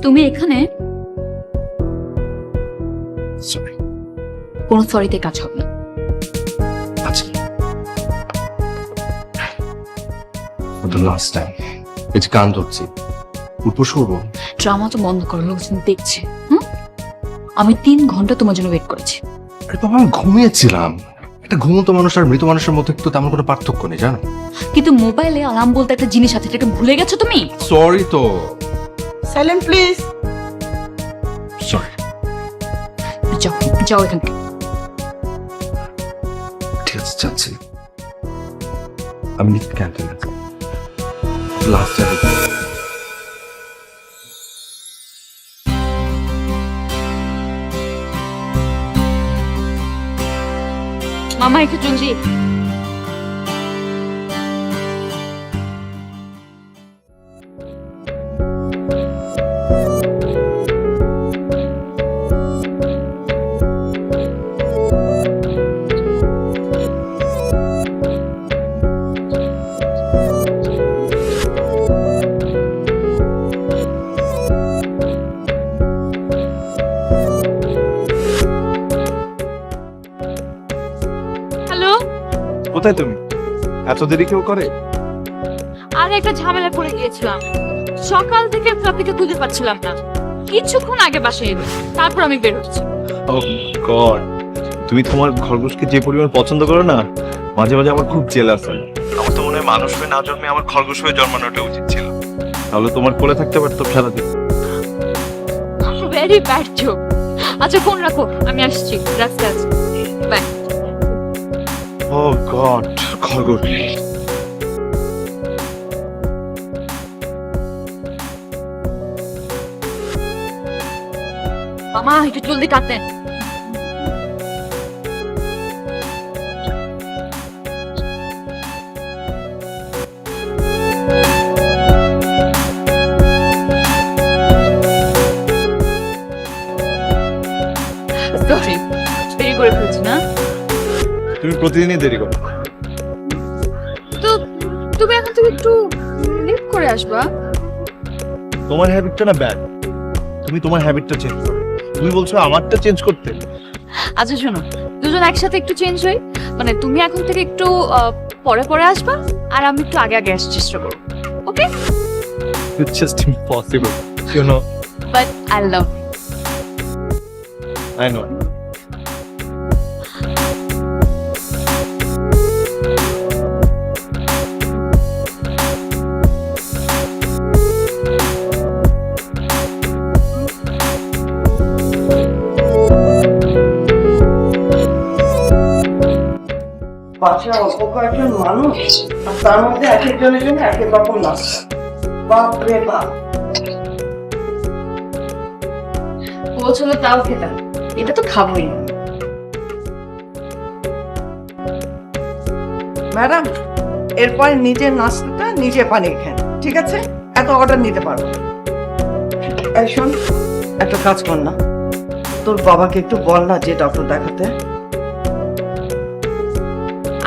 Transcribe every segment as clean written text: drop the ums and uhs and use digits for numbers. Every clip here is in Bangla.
তুমি এখানে? সরি। কোনো সরিতে কাজ হবে না। আচ্ছা, the last time এই যে কান ধরছি উপোস করবো। ড্রামা তো বন্ধ করো, লোকজন দেখছে। আমি 3 ঘন্টা তোমার জন্য ওয়েট করেছি। আরে বাবা, আমি ঘুমিয়েছিলাম। একটা ঘুমন্ত মানুষ আর মৃত মানুষের মধ্যে তো তেমন কোনো পার্থক্য নেই, জানো? কিন্তু মোবাইলে অ্যালার্ম বলতে একটা জিনিস আছে, এটাকে ভুলে গেছো তুমি। সরি তো। Silent please. সরি। যাও যাও এখান থেকে। ঠিক আছে, যাচ্ছি। আমি নিতে ক্যান্টিনে লাস্ট টাইম। মামা একটু জলদি। হ্যালো, কোথায় তুমি? এত দেরি কেউ করে? আর একটা ঝামেলা পড়ে গিয়েছিলাম। সকাল থেকে ট্রাফিকে খুঁজে পাচ্ছিলাম না। কিছুক্ষণ আগে বাসায় এলো, তারপর আমি বের হচ্ছি। ও গড, তুমি তোমার খরগোশকে যে পরিমাণ পছন্দ করো না, মাঝে মাঝে আমার খুব জেলাস হয়। আমার তো মনে হয় মানুষ হয়ে না জন্মে আমার খরগোশ হয়ে জন্মানোটা উচিত ছিল, তাহলে তোমার কোলে থাকতে পারতো সারাদিন। Very bad joke. আচ্ছা ফোন রাখো, আমি আসছি। রাস্তায় আছি, বাই। ও গড, খরগোশ। মামা একটু জলদি কাটেন। সরি, দেরি করে ফেলছি না? তুমি প্রতিদিনই দেরি করো। তো তুমি এখন থেকে একটু লেট করে আসবা। তোমার হ্যাবিটটা না ব্যাড, তুমি তোমার হ্যাবিটটা চেঞ্জ করো। তুমি বলছো আমারটা চেঞ্জ করতে। আচ্ছা শোনো, দুজন একসাথে একটু চেঞ্জ হই। মানে তুমি এখন থেকে একটু পরে পরে আসবা, আর আমি একটু আগে আগে আসার চেষ্টা করবো। ওকে? It's just impossible, you know. But I love. I know. বাচ্চা অল্প কয়েকজন মানুষ, আর তার মধ্যে এক একজনের জন্য এক এক রকম নাস্তা। বাপ রে বাপ। পৌঁছলো তাও খেতাম, এটা তো খাবোই না। ম্যাডাম, এরপর নিজের নাস্তাটা নিজে বানিয়ে খান, ঠিক আছে? এত অর্ডার নিতে পারবো না। এই শোন, একটা কাজ কর না, তোর বাবাকে একটু বল না যে ডক্টর দেখাতে।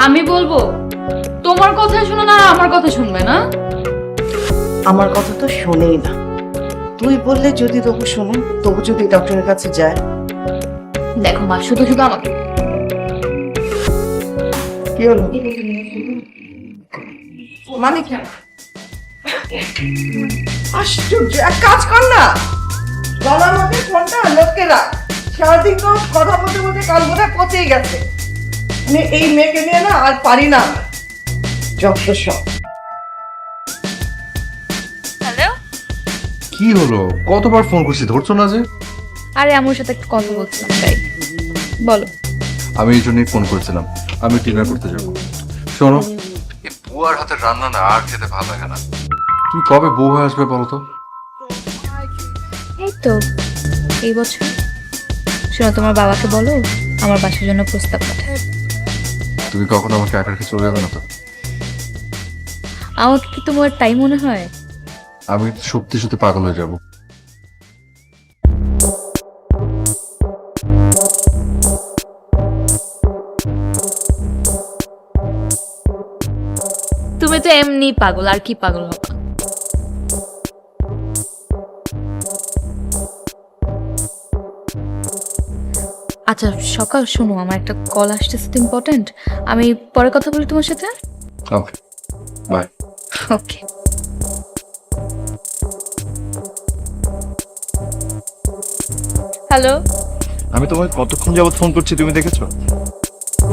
আমি বলবো, তোমার কথা শুনো না, আমার কথা শুনবে না? আমার কথা তো শোনেই না। তুই বললে যদি তবু শোনে, তবু যদি ডক্টরের কাছে যায়। দেখো মা, শুধু শুধু আমাকে। কি হলো? মানে কেন? আশ্চর্য, এক কাজ কর না, গলার মধ্যে ফোনটা লটকে রাখ। সারাদিন তো কথা বলতে বলতে কাল বোধহয় পচেই গেছে। মানে এই মেয়েকে নিয়ে না আর পারি না। যত সব। হ্যালো, কি হলো? কতবার ফোন করছি, ধরছো না যে? আরে আমার সাথে একটু কথা বলছিলাম তাই। বলো। আমি এই জন্যই ফোন করেছিলাম, আমি ডিনার করতে যাবো। শোনো, এই বুয়ার হাতের রান্না না আর খেতে ভালো লাগে না। তুমি কবে বউ হয়ে আসবে বলো তো? এই তো এই বছর। শোনো, তোমার বাবাকে বলো আমার বাসার জন্য প্রস্তাব পাঠায়। তুমি কখনো আমাকে একা রেখে চলে যাবে না তো? আমাকে কি তোমার তাই মনে হয়? আমি সত্যি সত্যি পাগল হয়ে যাব। তুমি তো এমনি পাগল, আর কি পাগল হবে? আচ্ছা সকাল, শোনো আমার একটা কল আসতেছে, ইম্পর্টেন্ট। আমি পরে কথা বলি তোমার সাথে। ওকে, বাই। ওকে। হ্যালো। আমি তোমাকে কতক্ষণ যাবত ফোন করছি, তুমি দেখেছো?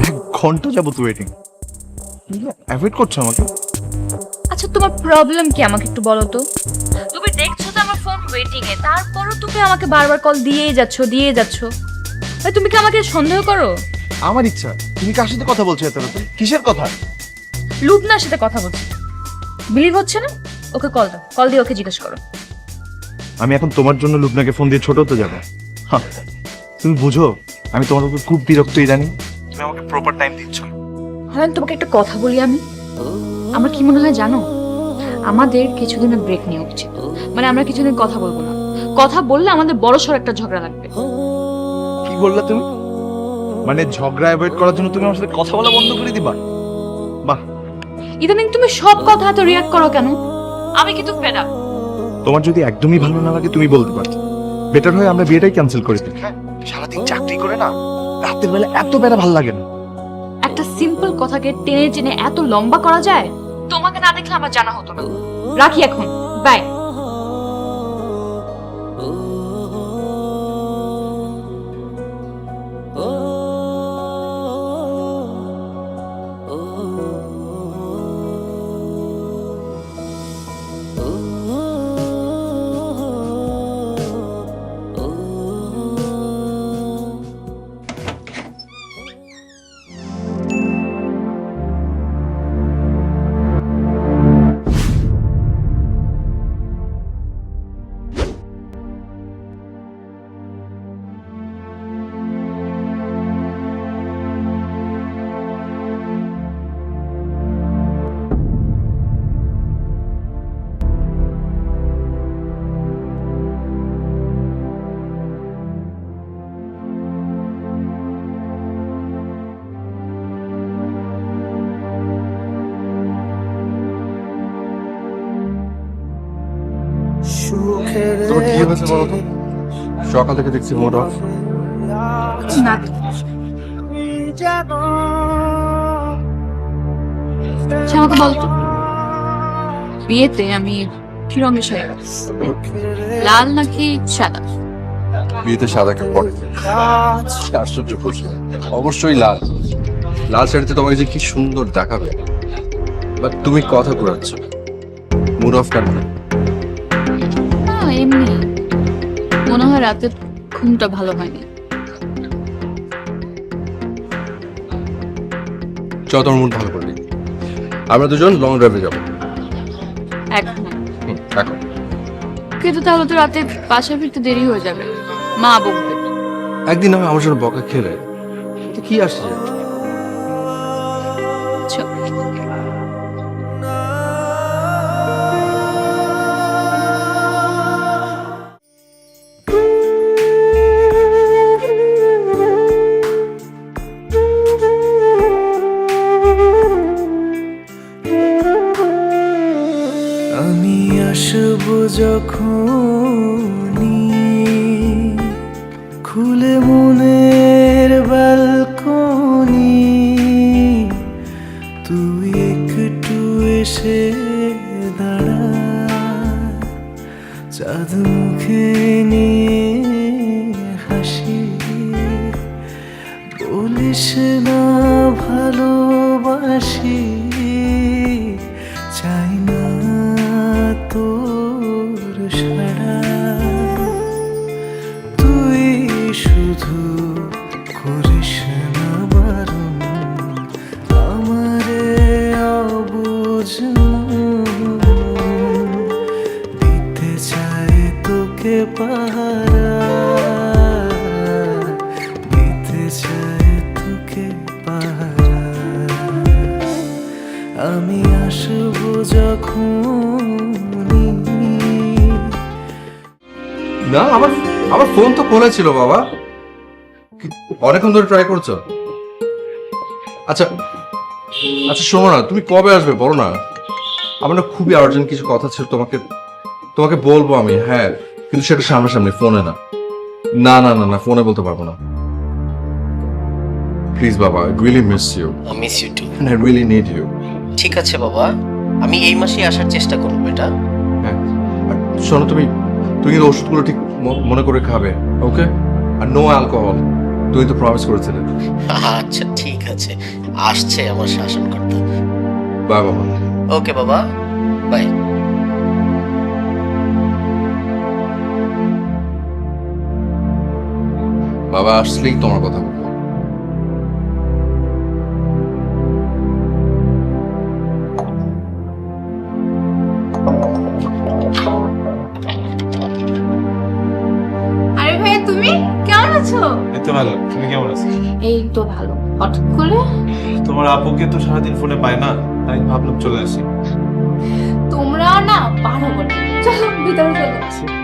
1 ঘন্টা যাবত ওয়েটিং। অ্যাভয়েড করছো আমাকে? আচ্ছা তোমার প্রবলেম কি আমাকে একটু বলো তো। তুমি দেখছো তো আমার ফোন ওয়েটিং এ, তারপরও তুমি আমাকে বারবার কল দিয়েই যাচ্ছো। আরে তুমি কি আমাকে সন্দেহ করো? আমার ইচ্ছা। তুমি কার সাথে কথা বলছো এত রাতে? কিসের কথা? লুবনার সাথে কথা বলছি। বিলিভ হচ্ছে না? ওকে কল দাও, কল দিয়ে ওকে জিজ্ঞেস করো। আমি এখন তোমার জন্য লুবনাকে ফোন দিয়ে ছোট হতে যাবো? হ্যাঁ, তুমি বুঝো আমি তোমার উপর খুব বিরক্ত ইদানিং। তুমি আমাকে প্রপার টাইম দিচ্ছ না। হ্যাঁ তোমাকে একটা কথা বলি আমি। আমার কি মনে হয় জানো, আমাদের কিছুদিনের ব্রেক নেওয়া উচিত। মানে আমরা কিছুদিন কথা বলবো না। কথা বললে আমাদের বড়সড় একটা ঝগড়া লাগবে। কি বললা তুমি? মানে ঝগড়া অ্যাভয়েড করার জন্য তুমি আমার সাথে কথা বলা বন্ধ করে দিবা? বাহ। ইদানিং তুমি সব কথা এত রিয়াক্ট করো কেন? আমি কিন্তু ফেড আপ। তোমার যদি একদমই ভালো না লাগে তুমি বলতে পারো। বেটার হয় আমরা বিয়েটাই ক্যান্সেল করে দিই। সারাদিন চাকরি করে না, রাতের বেলা এত বেলা ভালো লাগে না। একটা সিম্পল কথাকে টেনে টেনে এত লম্বা করা যায়? তোমাকে না দেখলে আমার জানা হতো না। রাখি এখন, বাই। তোমার কি হয়েছে বলো তো? সকাল থেকে দেখছি মোড অফ। না আচ্ছা, আমাকে বলতো বিয়েতে আমি কি রঙের শাড়ি পরবো? লাল নাকি সাদা? বিয়েতে সাদা কেউ পরে? আশ্চর্য প্রশ্ন। অবশ্যই লাল। লাল শাড়িতে তোমাকে যে কি সুন্দর দেখাবে। বাট তুমি কথা ঘুরাচ্ছ। মুড অফ কেন? না এমনি মনে হয় রাতের ঘুমটা ভালো হয়নি। চল তোমার মুড ভালো করে দিই। আমরা দুজন লং ড্রাইভে যাবো। এখন এখন কিন্তু তাহলে তো রাতে বাসায় ফিরতে দেরি হয়ে যাবে, মা বকবে। একদিন আমি আমার জন্য বকা খেলে তো কি আসছে? চল। আমি আসব যখনই খুলে মনের ব্যালকনি, তুই একটু এসে দাঁড়া, চাঁদ মুখে নিয়ে হাসি, বলিস না ভালোবাসি, চাই না তোর সাড়া, তুই শুধু করিস না বারণ, আমারে অবুঝ দিতে চাই তোকে পাহারা, দিতে চাই তোকে পাহারা, আমি আসবো যখনই। না, আমার ফোন তো খোলা ছিল বাবা। অনেকক্ষণ ধরে ট্রাই করছো। আচ্ছা আচ্ছা শোনো না, তুমি কবে আসবে বলো না। আমার না খুবই আর্জেন্ট কিছু কথা ছিল, তোমাকে বলবো আমি। হ্যাঁ, কিন্তু সেটা সামনাসামনি, ফোনে না। না না না না, ফোনে বলতে পারবো না। প্লিজ বাবা, I really miss you miss you too. and I really need you. ঠিক আছে বাবা, আমি এই মাসেই আসার চেষ্টা করবো বেটা। হ্যাঁ, আর শোনো, তুমি কিন্তু ওষুধগুলো ঠিক মনে করে খাবে, ওকে? আর নো অ্যালকোহল, তুমি তো প্রমিস করেছিলে। আচ্ছা ঠিক আছে, আসছে আমার শাসনকর্তা। বাই বাবা। ওকে বাবা, বাই। বাবা আসলেই তোমার কথা বলবো। আরে ভাইয়া, তুমি কেমন আছো? এই তো ভালো, তুমি কেমন আছো? এই তো ভালো। হঠাৎ করে তোমার আপুকে তো সারাদিন ফোনে পায় না, তাই ভাবলাম চলে আসি। তোমরা না পারো বলে। চলো ভিতরে চলো।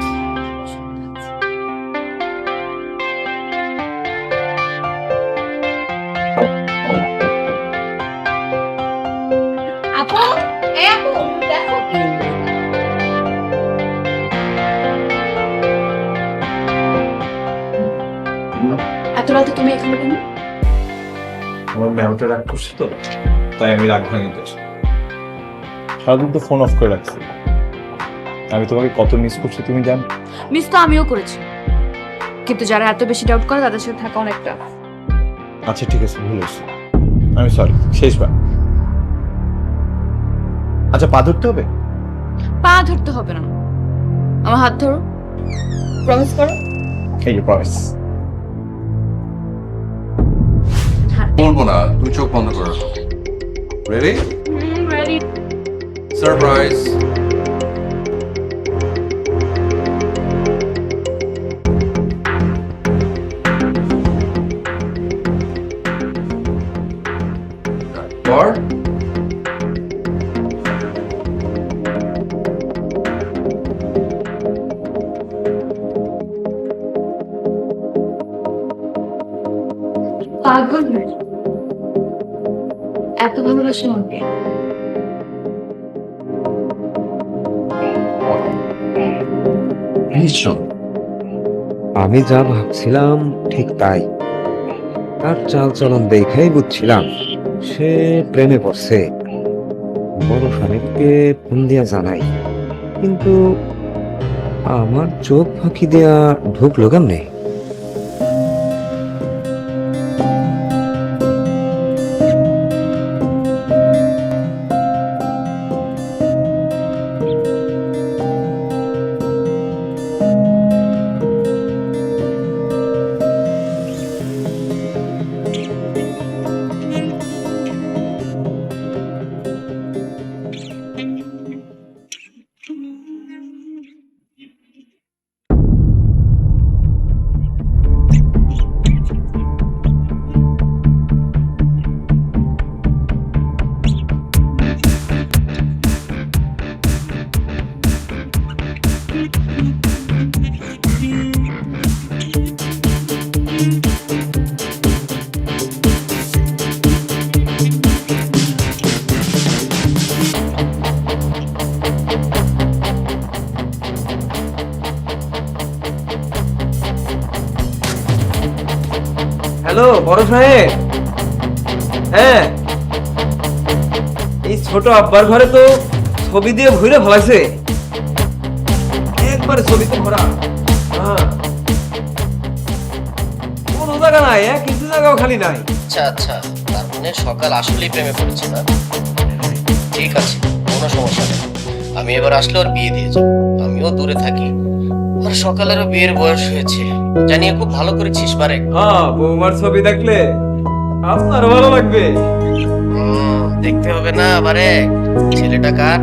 আপু, এই আপু, দেখো কি এত রাতে তুমি এখানে কেন? আমার ম্যামটা রাগ করছে তো, তাই আমি রাগ ভাঙিতে সারাদিন তো ফোন অফ করে রাখছি। আমি তোমাকে কত মিস করছি তুমি জান। মিস তো আমিও করেছি, কিন্তু যারা এত বেশি ডাউট করে তাদের সাথে থাকা অনেকটা। আচ্ছা ঠিক আছে, ভুল হয়েছে, আমি সরি, শেষবার। আচ্ছা পা ধরতে হবে? পা ধরতে হবে না, আমার হাত ধরো, প্রমিস করো। এই যে প্রমিস। বলবো না, তুমি চোখ বন্ধ করো। রেডি? রেডি। সারপ্রাইজ। পর পাগল হয়ে এত ভালোবাসে আমাকে। ভীষণ। আমি যা ভাবছিলাম ঠিক তাই। তার চালচলন দেখেই বুঝছিলাম সে প্রেমে পড়ছে। বড় সাহেবকে ফোন দিয়া জানাই, কিন্তু আমার চোখ ফাঁকি দেয়া ঢুকলো কেমনে? হ্যালো বড় সাহেব। হ্যাঁ, এই ছোট আব্বার ঘরে তো ছবি দিয়ে ঘুরে ফেলাইছে, একবারে ছবিতে ভরা। হ্যাঁ, কোনো জায়গা নাই, কিছু জায়গাও খালি নাই। আচ্ছা আচ্ছা, তার মানে সকাল আসলেই প্রেমে পড়েছে না? ঠিক আছে, কোনো সমস্যা নেই। আমি এবার আসলে ওর বিয়ে দিয়ে যাবো। আমিও দূরে থাকি, আর সকালেরও বিয়ের বয়স হয়েছে। জানিয়ে খুব ভালো করেছিস বারে। হ্যাঁ, বৌমার ছবি দেখলে আপনারও ভালো লাগবে। দেখতে হবে না বারে, ছেলেটা কার?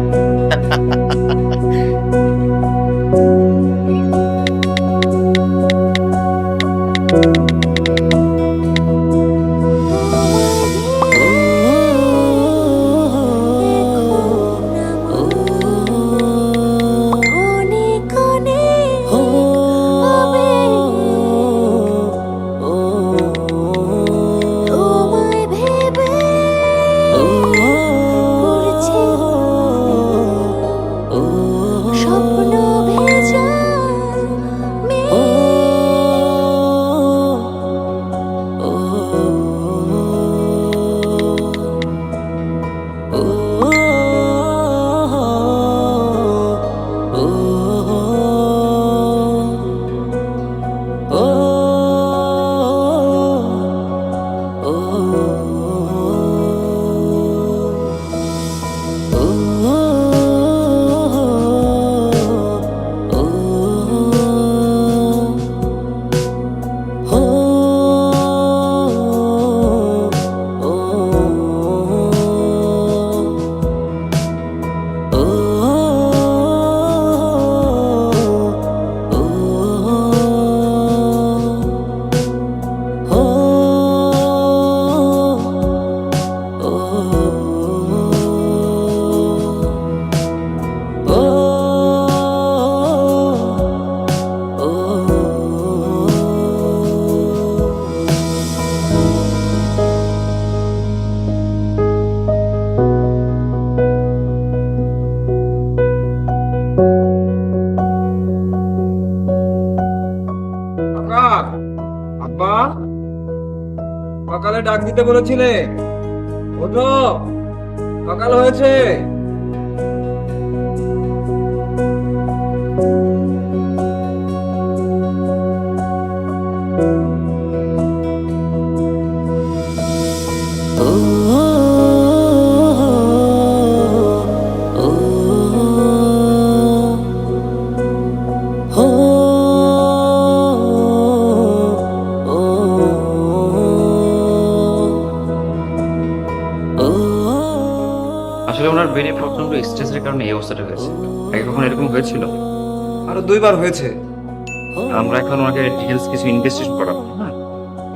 আমায় ডাক দিতে বলেছিলে। ওঠো, সকাল হয়েছে। আসলে ওনার ব্রেনে প্রচন্ড স্ট্রেসের কারণে এই অবস্থাটা হয়েছে। আগে কখন এরকম হয়েছিল? আরো 2বার হয়েছে। আমরা এখন ওনাকে ডিটেলস কিছু ইনভেস্টিগেশন করাবো। হ্যাঁ,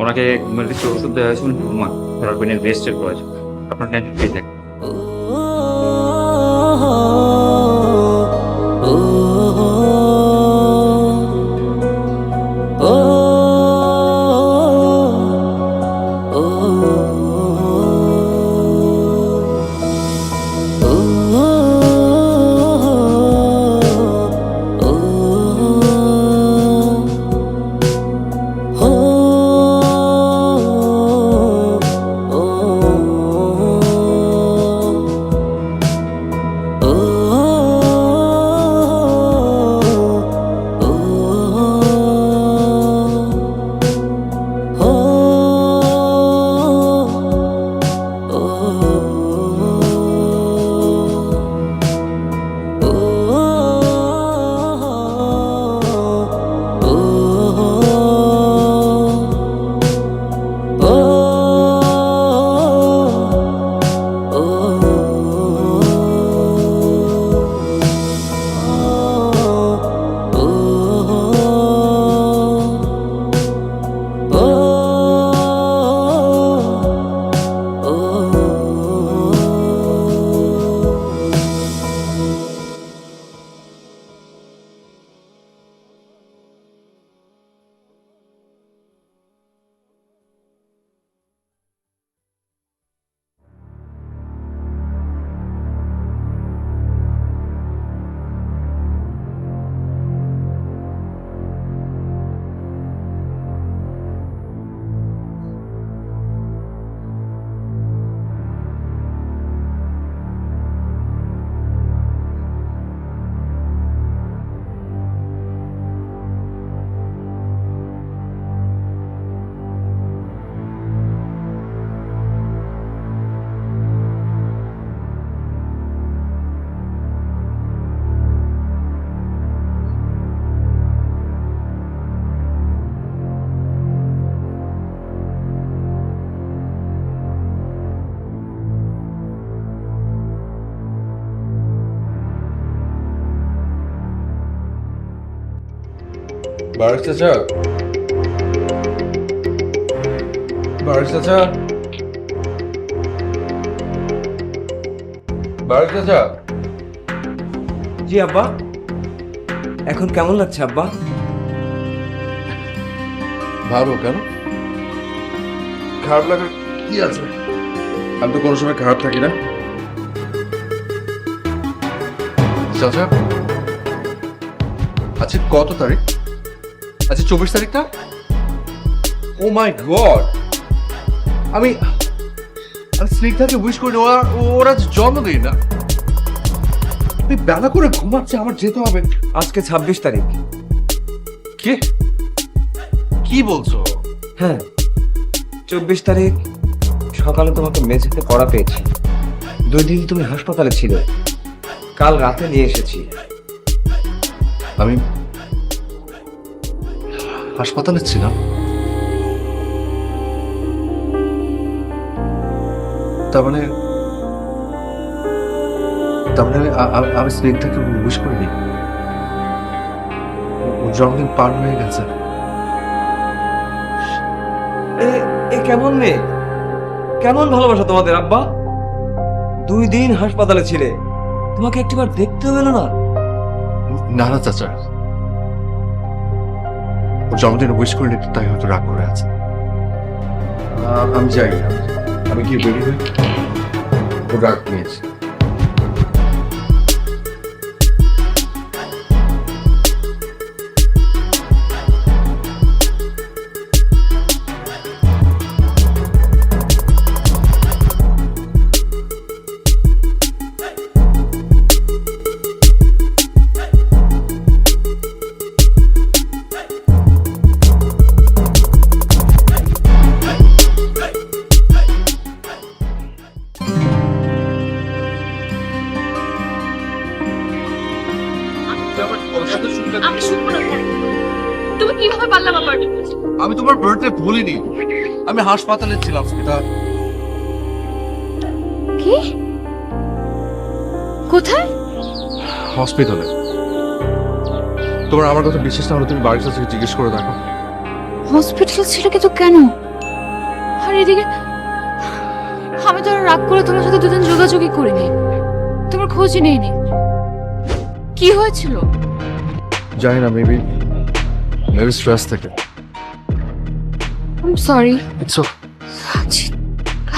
ওনাকে ঘুমের কিছু ওষুধ দেওয়া হয়েছিল, ঘুমা ওনার ব্রেনের রেস্টের প্রয়োজন। আপনার টেনশন ফ্রি থাকবে। বারিশ চাচা, বারিশ চাচা, বারিশ চাচা। জি আব্বা, এখন কেমন লাগছে আব্বা? ভালো। কেন খারাপ লাগার কি আছে? আমি তো কোনো সময় খারাপ থাকি না চাচা। আজকে কত তারিখ? আজকে 24 তারিখ না? ও মাই গড, আমি স্নিগ্ধাকে উইশ করি, ওরা জন্মদিন না। আমি বেলা করে ঘুমাচ্ছে, আমার যেতে হবে। আজকে 26 তারিখ। কে কি বলছো? হ্যাঁ, 24 তারিখ সকালে তোমাকে মেঝেতে পড়া পেয়েছি। 2 দিন তুমি হাসপাতালে ছিলে, কাল রাতে নিয়ে এসেছি। আমি হাসপাতালে ছিলাম? তার মানে আমি স্নিগ্ধাকে উইশ করিনি। ওর জন্মদিন পার হয়ে গেছে। এ কেমন মেয়ে, কেমন ভালোবাসা তোমাদের আব্বা। 2 দিন হাসপাতালে ছিলে, তোমাকে একটিবার দেখতে পেল না? না না চাচা, ওর জন্মদিন উইশ করিনি, তাই হয়তো রাগ করে আছে। আমি যাই, আমি কি বেরি হই, ওর রাগ নিয়েছি। সাথে শুনলে আমি শুনবো না কেন? তুমি কিভাবে পারলে আমার বার্থডে করতে? আমি তোমার বার্থডে ভুলিনি, আমি হাসপাতালে ছিলাম স্মিতা। কি? কোথায়? হসপিটালে। তোমার আমার কথা বিশ্বাস না হলে তুমি বাড়ির কাছে জিজ্ঞেস করে দেখো। হসপিটাল ছিল কিন্তু কেন? আর এদিকে আমি তো আর রাগ করে তোমার সাথে দুদিন যোগাযোগই করিনি, তোমার খোঁজই নেইনি। কি হয়েছিল? জানি না, মেবি স্ট্রেস থেকে। I am sorry. It's okay.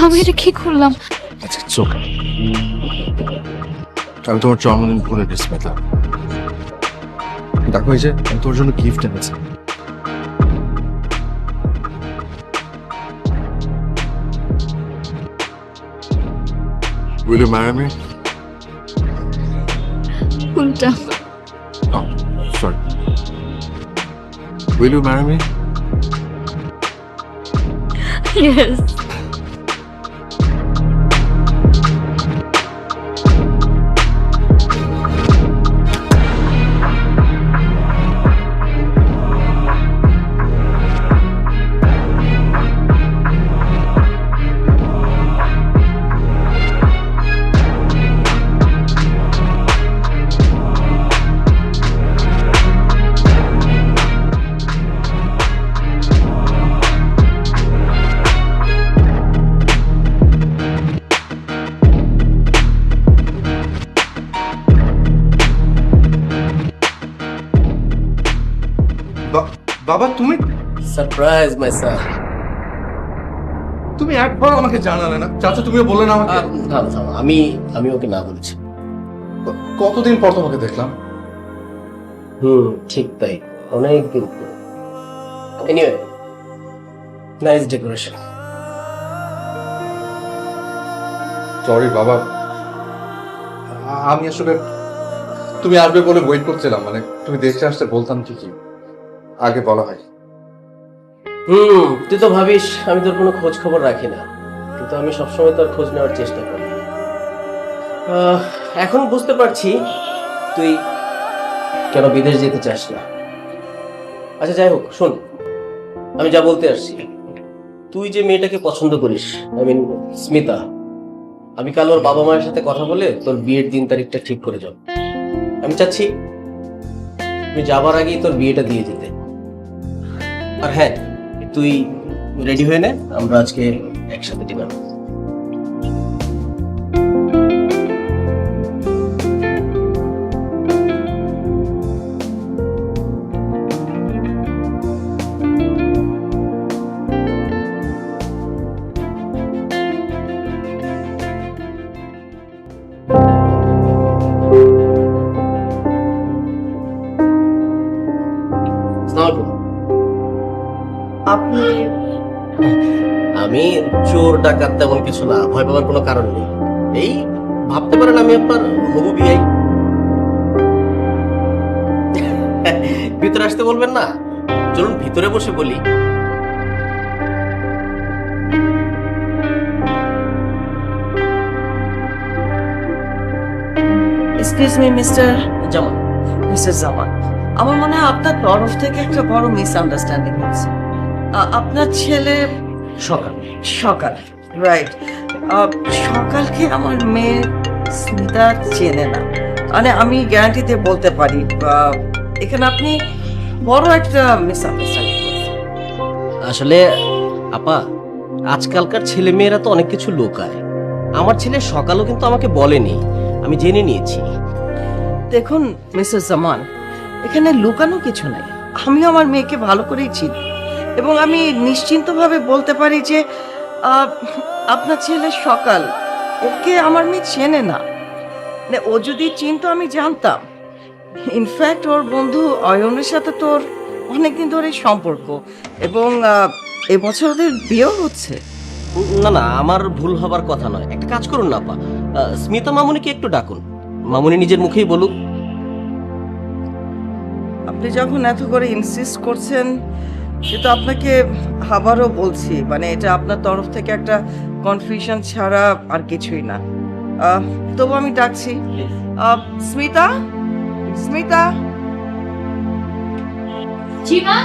আমি এটা কি করলাম? আচ্ছা, ইটস ওকে। আমি তোমার জন্মদিন ভুলে গেছি স্মিতা। দেখো এই যে আমি তোর জন্য গিফট এনেছি। Will you marry me? কোনটা? Oh, sorry. Will you marry me? Yes. বাবা তুমি সারপ্রাইজ মাই স্যার। তুমি একবার আমাকে জানালে না? চাচা তুমিও বললে না আমাকে? আমি ওকে না বলেছি। কতদিন পর তোমাকে দেখলাম। ঠিক তাই, অনেক দিন পর। Anyway, nice decoration. সরি বাবা, আমি আসলে তুমি আসবে বলে ওয়েট করছিলাম। মানে তুমি দেশে আসতে বলতাম ঠিকই, আগে বলা হয়। তুই তো ভাবিস আমি তোর কোনো খোঁজ খবর রাখি না, কিন্তু আমি সবসময় তোর খোঁজ নেওয়ার চেষ্টা করি। এখন বুঝতে পারছি তুই কেন বিদেশ যেতে চাস না। আচ্ছা যাই হোক, শোন, আমি যা বলতে আসছি, তুই যে মেয়েটাকে পছন্দ করিস, আই মিন স্মিতা, আমি কাল ওর বাবা মায়ের সাথে কথা বলে তোর বিয়ের দিন তারিখটা ঠিক করে যাব। আমি চাচ্ছি তুই যাবার আগেই তোর বিয়েটা দিয়ে দিতে। আর হ্যাঁ, তুই রেডি হয়ে নে, আমরা আজকে একসাথে ডিনার। আপনি আমি চোর ডাকাত তেমন কিছু না, ভয় পাওয়ার কোনো কারণ নেই। এই ভাবতে পারেন আমি আপনার হবু বিয়াই। ভিতরে আসতে বলবেন না? চলুন ভিতরে বসে বলি। এক্সকিউজ মি মিস্টার জামান, জামান, আমার মনে হয় আপনার তরফ থেকে একটা বড় মিসআন্ডারস্ট্যান্ডিং হচ্ছে। আপনার ছেলে সকাল সকাল, রাইট, সকালকে আমার মেয়ে স্মিতা চেনে না। মানে আমি গ্যারান্টিতে বলতে পারি এখানে আপনি বড় একটা মিসআন্ডারস্ট্যান্ডিং করছেন। আসলে আপা, আজকালকার ছেলে মেয়েরা তো অনেক কিছু লুকায়। আমার ছেলে সকালও কিন্তু আমাকে বলেনি, আমি জেনে নিয়েছি। দেখুন মিসেস জামান, এখানে লুকানো কিছু নাই। আমি আমার মেয়েকে ভালো করেই চিনি এবং আমি নিশ্চিন্তভাবে বলতে পারি যে আপনার ছেলে সকাল, ওকে আমার মেয়ে চেনে না। মানে ও যদি চিনতো আমি জানতাম। ইনফ্যাক্ট ওর বন্ধু অয়নের সাথে তোর অনেকদিন ধরে সম্পর্ক এবং এবছর ওদের বিয়েও হচ্ছে। না না, আমার ভুল হবার কথা নয়। একটা কাজ করুন না আপা, স্মিতা মামুনিকে একটু ডাকুন, মামুনি নিজের মুখেই বলুক। আপনি যখন এত করে ইনসিস্ট করছেন, সেটা আপনাকে আবারও বলছি, মানে এটা আপনার তরফ থেকে একটা কনফিউশন ছাড়া আর কিছুই না। তবু আমি ডাকছি, স্মিতা, স্মিতা। জি মা।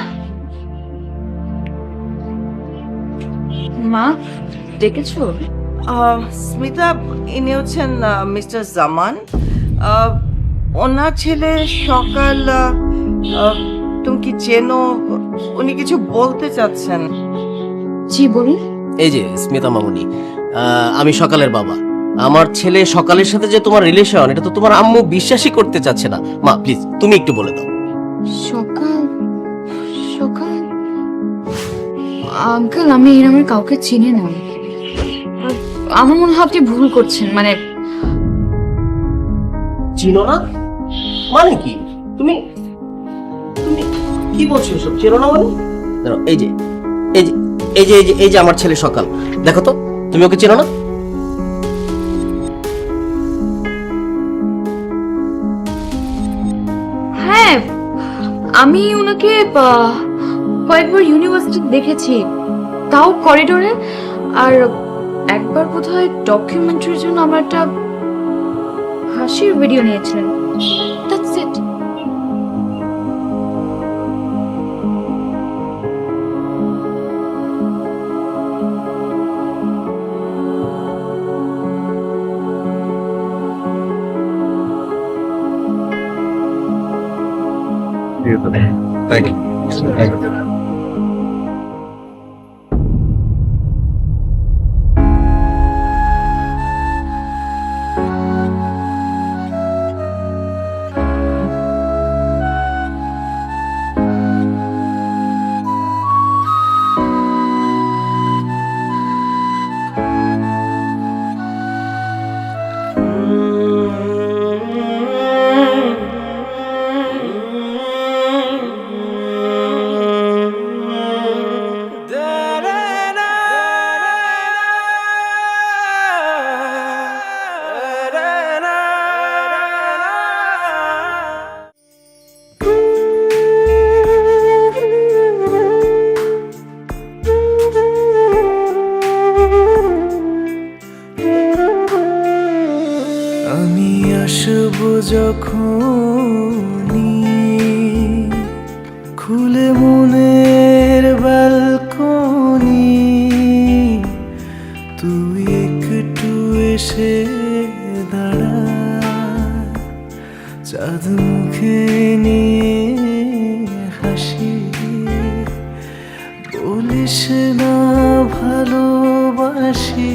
মা ডেকেছো? স্মিতা, ইনি হচ্ছেন মিস্টার জামান। ওনার ছেলে সকাল, তুমি কি চেনো? উনি কিছু বলতে চাচ্ছেন। জি বলুন। এই যে স্মিতা মামুনি, আমি সকালের বাবা। আমার ছেলে সকালের সাথে যে তোমার রিলেশন, এটা তো তোমার আম্মু বিশ্বাসই করতে চাচ্ছে না। মা প্লিজ তুমি একটু বলে দাও। সকাল সকাল আঙ্কেল, আমি এই নামের কাউকে চিনি না। আমার মনে হয় আপনি ভুল করছেন। মানে চিনো না মানে কি? তুমি তুমি কি বলছো সব? চেনো না মানে? দাঁড়াও, এই যে এই যে এই যে এই যে এই যে আমার ছেলে সকাল, দেখো তো, তুমি ওকে চেনো না? হ্যাঁ, আমি ওনাকে কয়েকবার ইউনিভার্সিটি দেখেছি, তাও করিডোরে। আর একবার বোধহয় ডকুমেন্টারির জন্য আমার একটা হাসির ভিডিও নিয়েছিলেন। That's it. Thank you. আমি আসব যখনই খুলে মনের ব্যালকনি, তুই একটু এসে দাঁড়া, চাঁদ মুখে নিয়ে হাসি, বলিস না ভালোবাসি,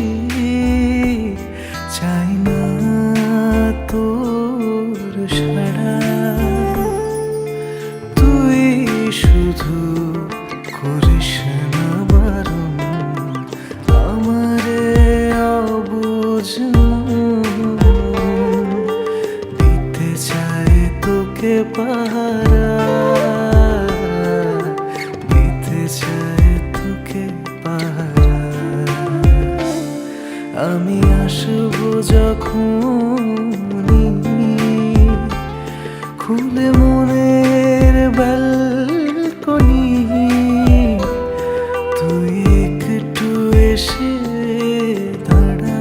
চাই না তোর সাড়া, তুই শুধু করিস না বারণ, আমারে অবুঝ দিতে চাই তোকে পাহারা, দিতে চাই তোকে পাহারা। আমি আসবো যখনই খুলে মনের ব্যালকনি, তুই একটু এসে দাঁড়া।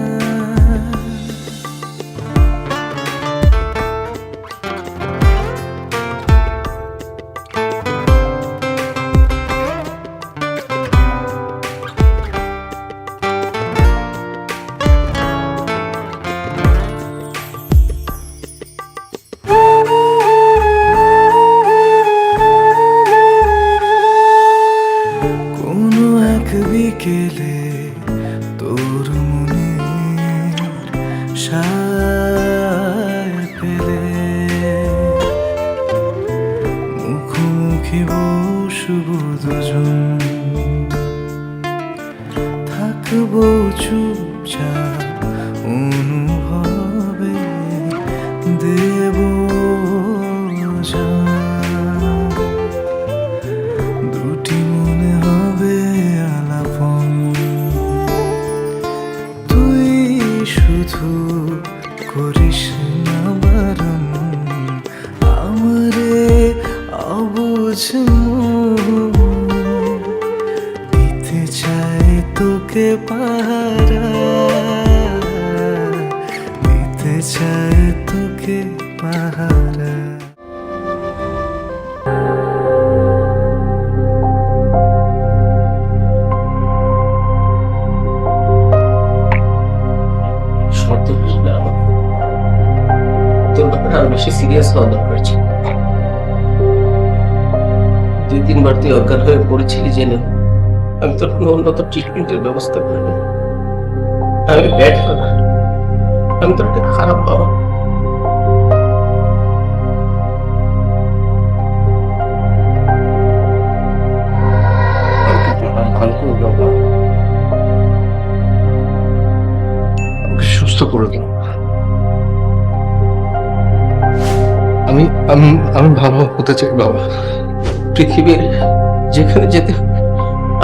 কোনো এক বিকেলে তোর মনে সায় পেলে, মুখোমুখি বসবো দুজন, থাকবো চুপচাপ অনুভবে দেব জান, দুটি মনে হবে আলাপন, তুই শুধু করিস না বারণ, আমারে অবুঝ দিতে চাই তোকে পাহারা, দিতে চাই তোকে পাহারা। আরো বেশি সিরিয়াস হওয়া দরকার ছিল। 2-3 বার তুই অজ্ঞান হয়ে পড়েছিলি জেনে আমি তোর কোনো উন্নত ট্রিটমেন্টের ব্যবস্থা করিনি। আমি ব্যাড ফাদার, আমি তোর একটা খারাপ বাবা। ভালো করে বাবা, আমাকে সুস্থ করে দাও। আমি আমি আমি ভালো হতে চাই বাবা। পৃথিবীর যেখানে যেতে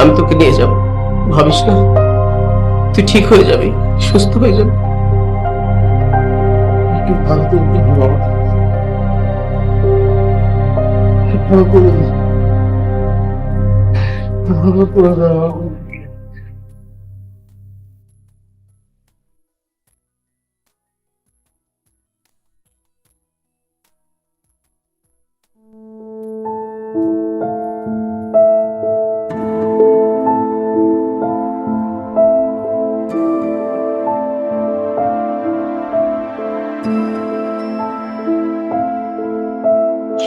আমি তোকে নিয়ে যাব, ভাবিস না, তুই ঠিক হয়ে যাবি, সুস্থ হয়ে যাবি। একটু ভালো করে দাও বাবা, একটু ভালো করে দাও, ভালো করে দাও।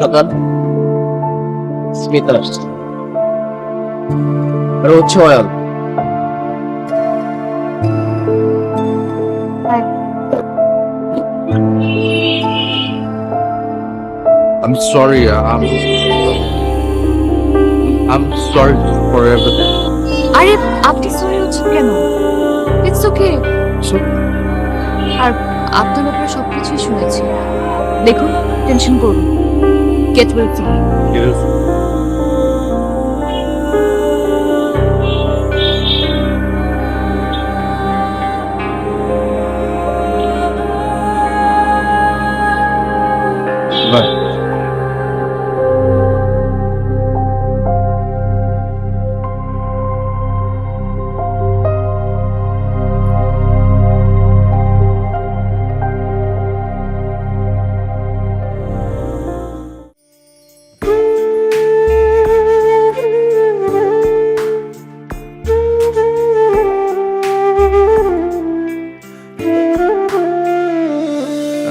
সকাল স্মিতা আসছে, আর হচ্ছে wall. I'm sorry. I'm sorry for everything. আরে আপনি সরি হচ্ছেন কেন? It's okay. আর আপনার ব্যাপারে সবকিছুই শুনেছি। দেখুন, টেনশন করুন, গেট ওয়েল সুন। Bye.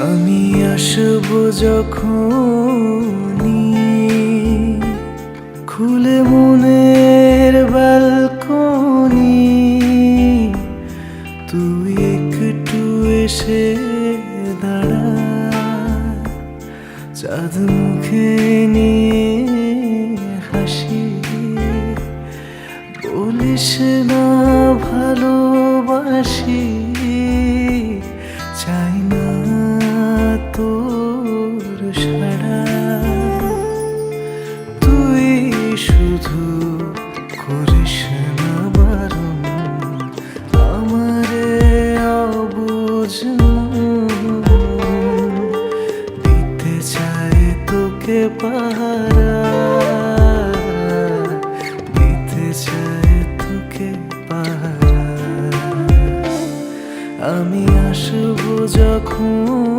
আমি আসব যখনই খুলে মনের ব্যালকনি, তুই একটু এসে দাঁড়া, চাঁদ মুখে নিয়ে হাসি, বলিস না ভালোবাসি, চাই না তোর সাড়া, তুই শুধু করিস না বারণ, আমারে অবুঝ দিতে চাই তোকে পাহারা, দিতে চাই তোকে পাহারা। আমি আসবো যখন